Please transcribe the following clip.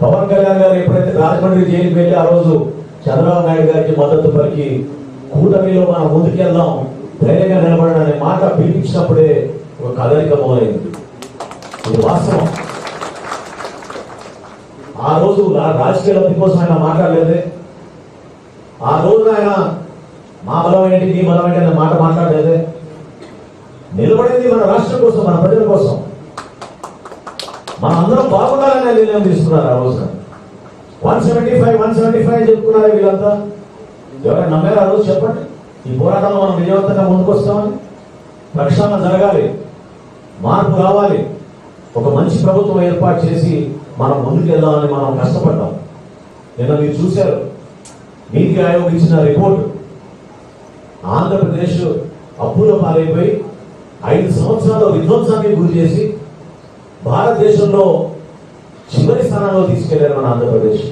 పవన్ కళ్యాణ్ గారు ఎప్పుడైతే రాజమండ్రి జైలుకి వెళ్ళి ఆ రోజు చంద్రబాబు నాయుడు గారికి మద్దతు పలికి కూటమిలో మనం ముందుకెళ్దాం, ధైర్యంగా నిలబడనే మాట పిలిపించినప్పుడే ఒక కదలిక మొదలైంది. ఇది వాస్తవం. ఆ రోజు రాజకీయ లబ్ధి కోసం ఆయన మాట్లాడలేదే. ఆ రోజు ఆయన మా బలం ఏంటి, మీ బలం ఏంటి అనే మాట మాట్లాడలేదే. నిలబడింది మన రాష్ట్రం కోసం, మన ప్రజల కోసం, మన అందరం బాగుండాలనే నిర్ణయం తీసుకున్నారు. ఆ రోజున 175 చెప్పుకున్నారే వీళ్ళంతా. ఎవరైనా నమ్మారు ఆ రోజు? చెప్పండి. ఈ పోరాటంలో మనం విజయవంతంగా ముందుకొస్తామని. ప్రక్షాళన జరగాలి, మార్పు రావాలి, ఒక మంచి ప్రభుత్వం ఏర్పాటు చేసి మనం ముందుకెళ్దామని మనం కష్టపడ్డాం. నిన్న మీరు చూశారు, నీతి ఆయోగ్ ఇచ్చిన రిపోర్టు. ఆంధ్రప్రదేశ్ అప్పుల పాలైపోయి 5 సంవత్సరాల విధ్వంసానికి గురి చేసి భారతదేశంలో చివరి స్థానంలో తీసుకెళ్లారు మన ఆంధ్రప్రదేశ్.